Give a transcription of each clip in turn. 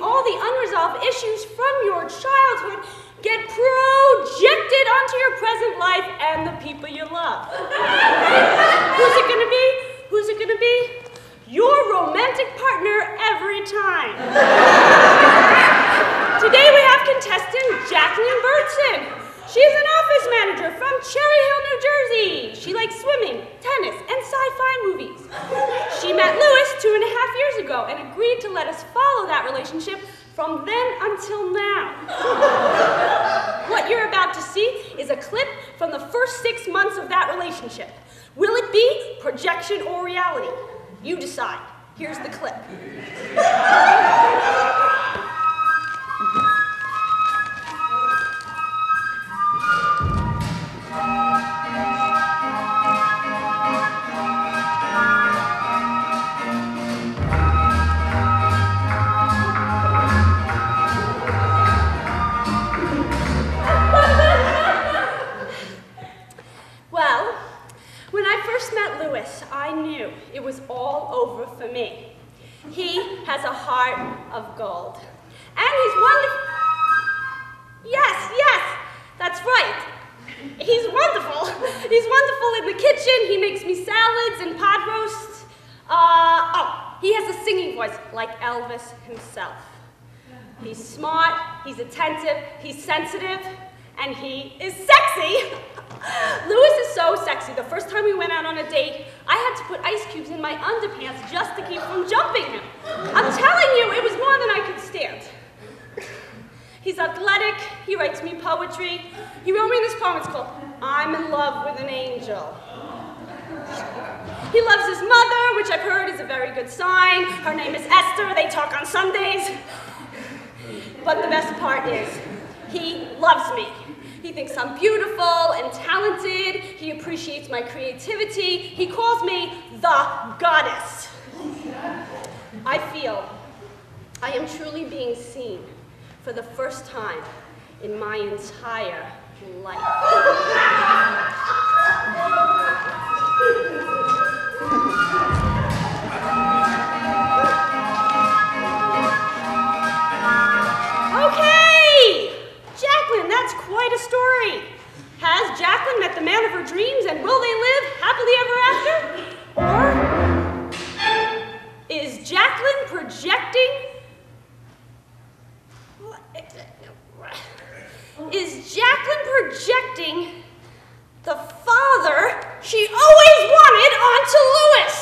all the unresolved issues from your childhood get projected onto your present life and the people you love. Who's it gonna be? Who's it gonna be? Your romantic partner every time. Today we have contestant Jacqueline Birdson. She's an office manager from Cherry Hill, New Jersey. She likes swimming, tennis, and sci-fi movies. She met Louis 2.5 years ago and agreed to let us follow that relationship from then until now. What you're about to see is a clip from the first 6 months of that relationship. Will it be projection or reality? You decide. Here's the clip. Well, when I first met Louis, I knew it was all over for me. He has a heart of gold. And he's wonderful. Yes, that's right. He's wonderful. He's wonderful in the kitchen. He makes me salads and pot roasts. He has a singing voice like Elvis himself. He's smart, he's attentive, he's sensitive, and he is sexy. Louis is so sexy. The first time we went out on a date, I had to put ice cubes in my underpants just to keep from jumping him. I'm telling you, it was more than I could stand. He's athletic, he writes me poetry. He wrote me this poem, it's called I'm in Love with an Angel. He loves his mother, which I've heard is a very good sign. Her name is Esther, they talk on Sundays. But the best part is, he loves me. He thinks I'm beautiful and talented. He appreciates my creativity. He calls me the goddess. I feel I am truly being seen for the first time in my entire life. Okay, Jacqueline, that's quite a story. Has Jacqueline met the man of her dreams, and will they live happily ever after? Or is Jacqueline projecting? Is Jacqueline projecting the father she always wanted onto Louis?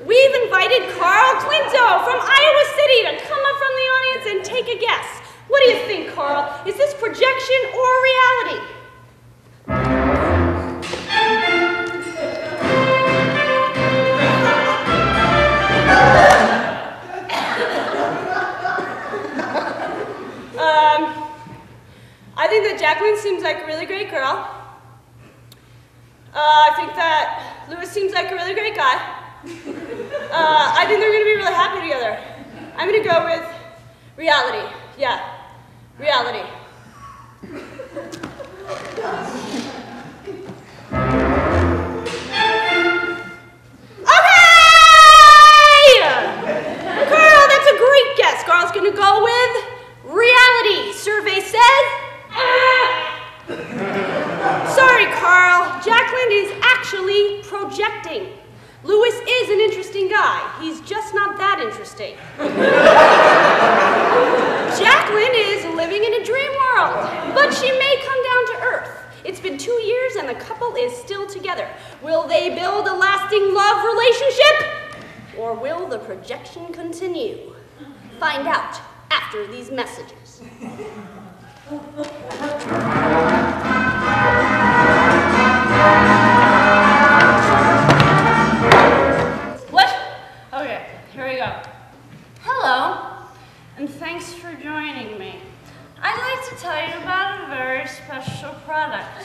We've invited Carl Clinto from Iowa City to come up from the audience and take a guess. What do you think, Carl? Is this projection or reality? I think that Jacqueline seems like a really great girl. I think that Louis seems like a really great guy. I think they're going to be really happy together. I'm going to go with reality. Yeah, reality. Okay! Carl, that's a great guess. Carl's going to go with reality. Survey says... Sorry, Carl. Jacqueline is actually projecting. Louis is an interesting guy. He's just not that interesting. Jacqueline is living in a dream world, but she may come down to earth. It's been 2 years and the couple is still together. Will they build a lasting love relationship? Or will the projection continue? Find out after these messages. What? Okay, here we go. Hello, and thanks for joining me. I'd like to tell you about a very special product.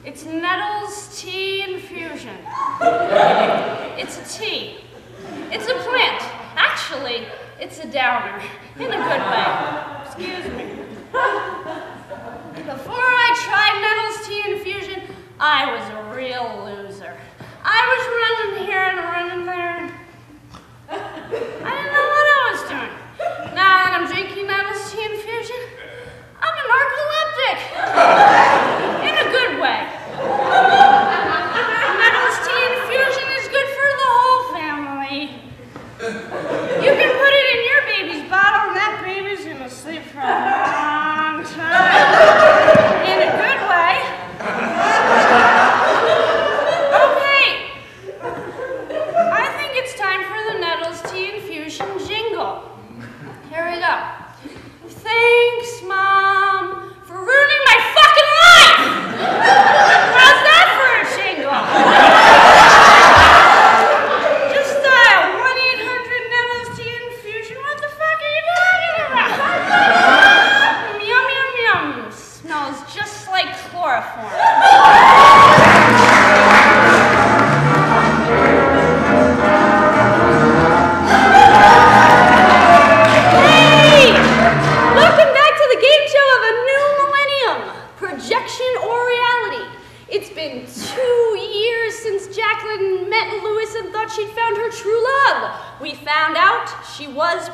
It's Nettles Tea Infusion. It's a tea. It's a plant. Actually, it's a downer, in a good way. Excuse me. Before I tried Nettles Tea Infusion, I was a real loser. I was running here and running there. I didn't know what I was doing.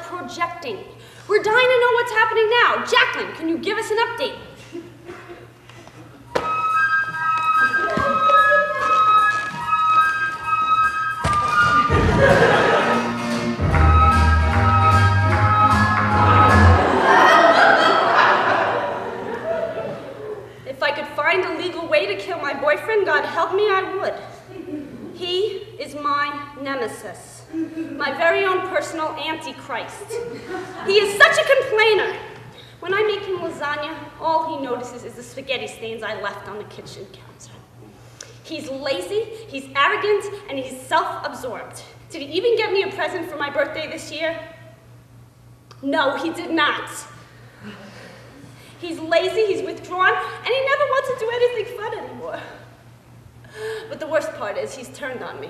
projecting. We're dying to know what's happening now. Jacqueline, can you give us an update? If I could find a legal way to kill my boyfriend, God help me, I would. He is my nemesis, my very own personal antichrist. He is such a complainer. When I make him lasagna, all he notices is the spaghetti stains I left on the kitchen counter. He's lazy, he's arrogant, and he's self-absorbed. Did he even get me a present for my birthday this year? No, he did not. He's lazy, he's withdrawn, and he never wants to do anything fun anymore. But the worst part is he's turned on me.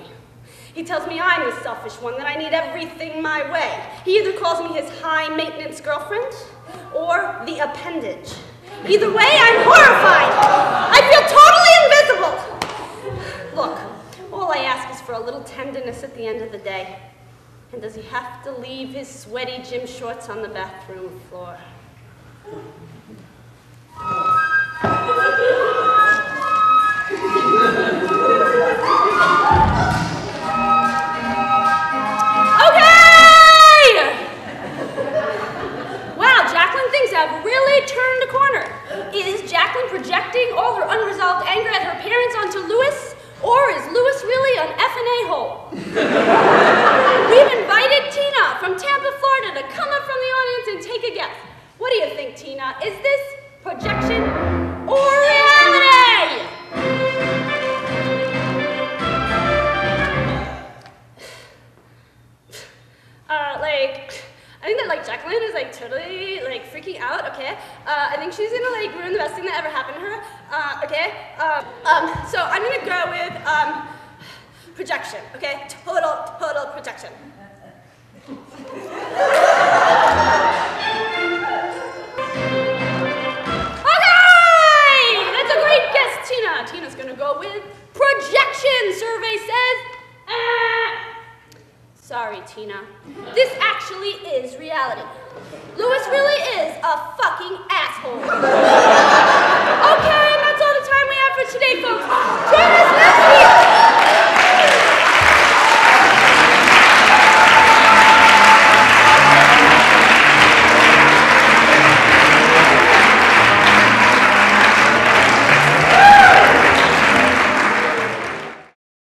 He tells me I'm the selfish one, that I need everything my way. He either calls me his high-maintenance girlfriend or the appendage. Either way, I'm horrified. I feel totally invisible. Look, all I ask is for a little tenderness at the end of the day. And does he have to leave his sweaty gym shorts on the bathroom floor? Have really turned a corner. Is Jacqueline projecting all her unresolved anger at her parents onto Louis, or is Louis really an F&A hole? We've invited Tina from Tampa, Florida to come up from the audience and take a guess. What do you think, Tina? Is this projection or reality? I think that Jacqueline is totally freaking out, okay? I think she's gonna ruin the best thing that ever happened to her, okay? So I'm gonna go with projection, okay? Total projection. Okay! That's a great guess, Tina. Tina's gonna go with projection, survey says. Sorry, Tina. This actually is reality. Louis really is a fucking asshole.